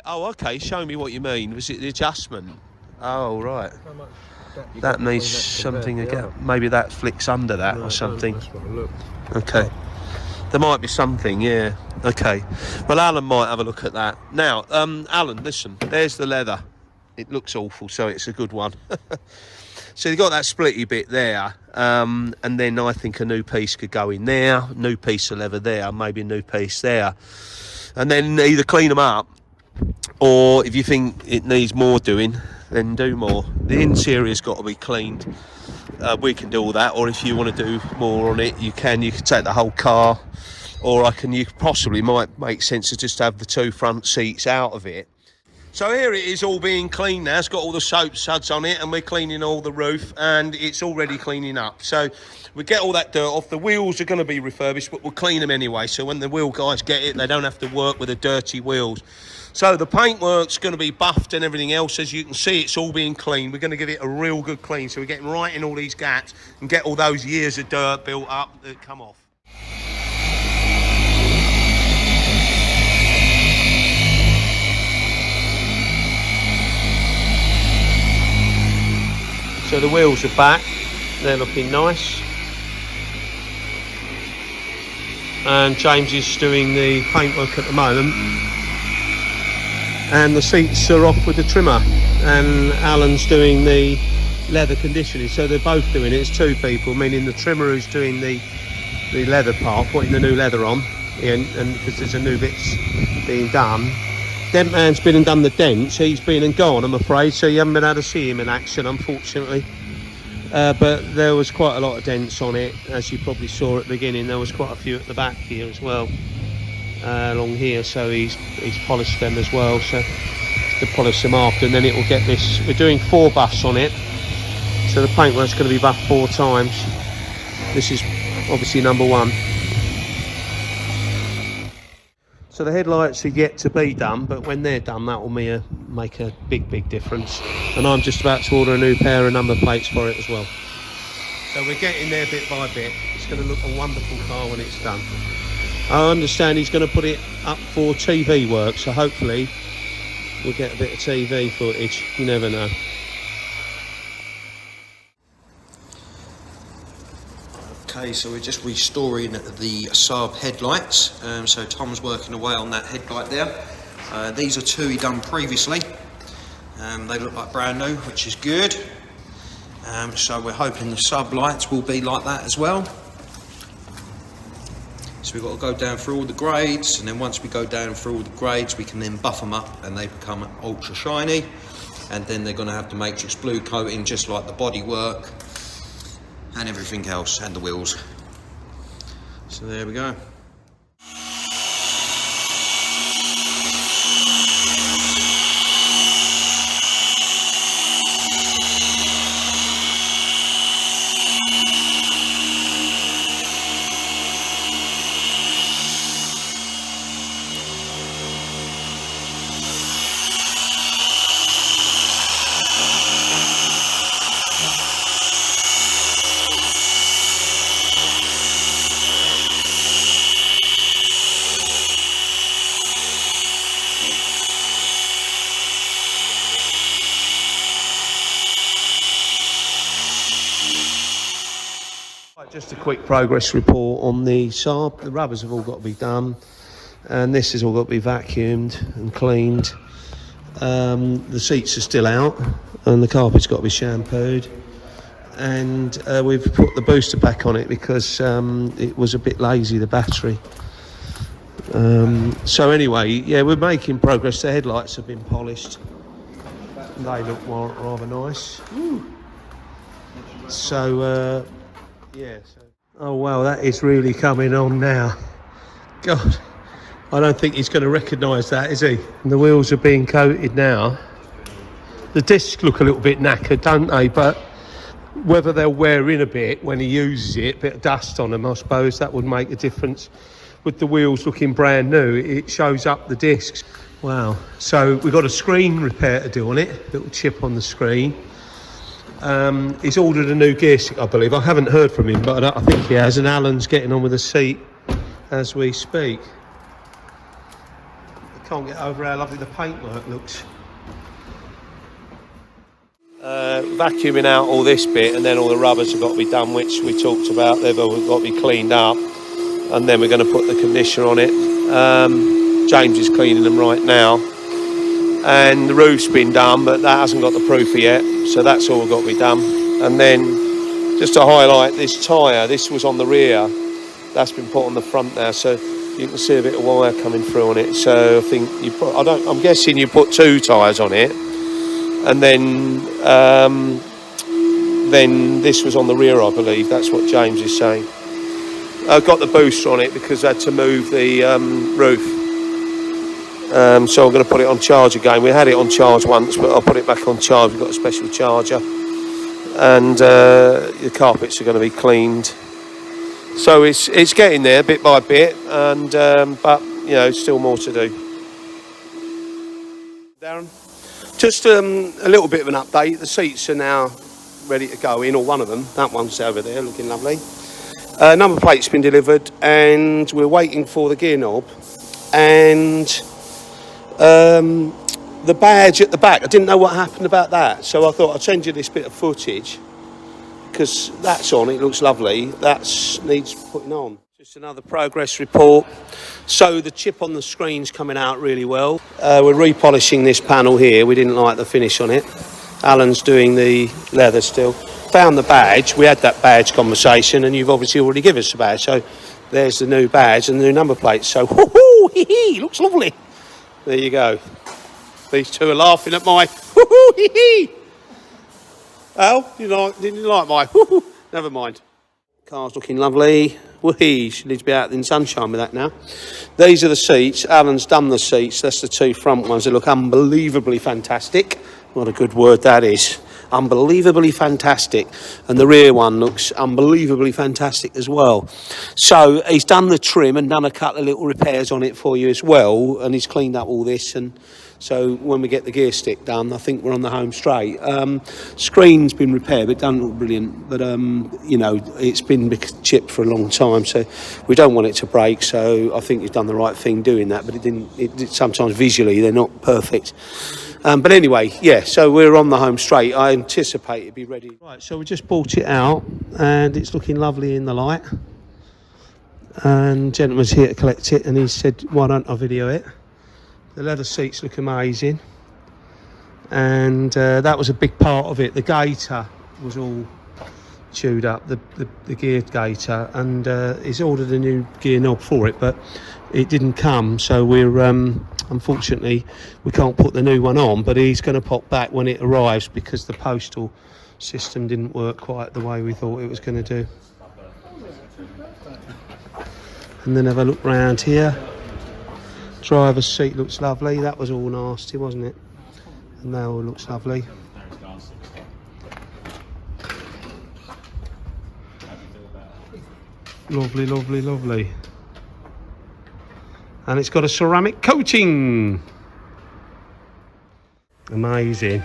Oh, okay. Show me what you mean. Was it the adjustment? Oh, right. How much That needs something again. Maybe that flicks under that or something. That's what I look. Okay. There might be something, yeah. Okay. Well, Alan might have a look at that. Now, Alan, listen. There's the leather. It looks awful, so it's a good one. So you've got that splitty bit there, and then I think a new piece could go in there, new piece of leather there, maybe a new piece there. And then either clean them up, or if you think it needs more doing, then do more. The interior's got to be cleaned. We can do all that, or if you want to do more on it, you can. You can take the whole car, or you possibly might make sense to just have the two front seats out of it. So here it is all being cleaned now. It's got all the soap suds on it, and we're cleaning all the roof, and it's already cleaning up. So we get all that dirt off. The wheels are going to be refurbished, but we'll clean them anyway. So when the wheel guys get it, they don't have to work with the dirty wheels. So the paintwork's going to be buffed and everything else. As you can see, it's all being cleaned. We're going to give it a real good clean. So we're getting right in all these gaps and get all those years of dirt built up that come off. So the wheels are back, they're looking nice. And James is doing the paintwork at the moment. And the seats are off with the trimmer. And Alan's doing the leather conditioning. So they're both doing it, it's two people, meaning the trimmer who's doing the leather part, putting the new leather on. And because there's a new bits being done. Dent man's been and done the dents. He's been and gone, I'm afraid, so you haven't been able to see him in action, unfortunately. But there was quite a lot of dents on it, as you probably saw at the beginning. There was quite a few at the back here as well, along here. So he's polished them as well. So to polish them after, and then it will get this. We're doing 4 buffs on it, so the paintwork's going to be buffed 4 times. This is obviously number 1. So the headlights are yet to be done, but when they're done, that will make a big difference. And I'm just about to order a new pair of number plates for it as well. So we're getting there bit by bit. It's going to look a wonderful car when it's done. I understand he's going to put it up for TV work, so hopefully we'll get a bit of TV footage. You never know. Okay, so we're just restoring the Saab headlights. So Tom's working away on that headlight there. These are 2 he done previously. They look like brand new, which is good. So we're hoping the sub lights will be like that as well. So we've got to go down through all the grades, and then once we go down through all the grades, we can then buff them up and they become ultra shiny. And then they're going to have the matrix blue coating, just like the bodywork and everything else, and the wheels. So there we go. Just a quick progress report on the Saab. The rubbers have all got to be done, and this has all got to be vacuumed and cleaned. The seats are still out, and the carpet's got to be shampooed. And we've put the booster back on it because it was a bit lazy, the battery. So anyway, yeah, we're making progress. The headlights have been polished. They look rather nice. So yeah. Oh wow, that is really coming on now. God, I don't think he's going to recognise that, is he? And the wheels are being coated now. The discs look a little bit knackered, don't they? But whether they'll wear in a bit when he uses it, a bit of dust on them, I suppose that would make a difference. With the wheels looking brand new, it shows up the discs. Wow. So we've got a screen repair to do on it, little chip on the screen. He's ordered a new gear stick, I believe. I haven't heard from him, but I think he has. And Alan's getting on with the seat as we speak. Can't get over how lovely the paintwork looks. Vacuuming out all this bit, and then all the rubbers have got to be done, which we talked about. They've all got to be cleaned up, and then we're going to put the conditioner on it. James is cleaning them right now, and the roof's been done, but that hasn't got the proofer yet, so that's all got to be done. And then just to highlight this tyre, this was on the rear, that's been put on the front now, so you can see a bit of wire coming through on it. So I think you put, I'm guessing you put 2 tyres on it, and then this was on the rear, I believe. That's what James is saying. I've got the booster on it because I had to move the roof. So I'm going to put it on charge again. We had it on charge once, but I'll put it back on charge. We've got a special charger, and the carpets are going to be cleaned. So it's getting there bit by bit, and but you know, still more to do. Darren, just a little bit of an update. The seats are now ready to go in, or one of them. That one's over there, looking lovely. Number plate's been delivered, and we're waiting for the gear knob and the badge at the back. I didn't know what happened about that, so I thought I'd send you this bit of footage, because that's on, it looks lovely. That needs putting on. Just another progress report. So the chip on the screen's coming out really well. We're repolishing this panel here. We didn't like the finish on it. Alan's doing the leather still. Found the badge. We had that badge conversation, and you've obviously already given us a badge. So there's the new badge and the new number plate. So whoo-hoo, hee-hee, looks lovely. There you go. These two are laughing at my whoo-hoo, hee-hee. Al, didn't you like my whoo-hoo? Never mind. Car's looking lovely. Whee, she needs to be out in sunshine with that now. These are the seats. Alan's done the seats. That's the 2 front ones. They look unbelievably fantastic. What a good word that is. Unbelievably fantastic. And the rear one looks unbelievably fantastic as well. So he's done the trim and done a couple of little repairs on it for you as well, and he's cleaned up all this, and so when we get the gear stick done, I think we're on the home straight. Screen's been repaired, but it doesn't look brilliant. But, you know, it's been chipped for a long time, so we don't want it to break. So I think he's done the right thing doing that, but sometimes visually they're not perfect. But anyway, yeah, so we're on the home straight. I anticipate it'll be ready. Right, so we just bought it out, and it's looking lovely in the light. And gentleman's here to collect it, and he said, why don't I video it? The leather seats look amazing, and that was a big part of it. The gaiter was all chewed up, the gear gaiter, and he's ordered a new gear knob for it, but it didn't come, so we're unfortunately we can't put the new one on, but he's going to pop back when it arrives, because the postal system didn't work quite the way we thought it was going to do. And then have a look round here. Driver's seat looks lovely. That was all nasty, wasn't it? And now it looks lovely. Lovely, lovely, lovely. And it's got a ceramic coating. Amazing.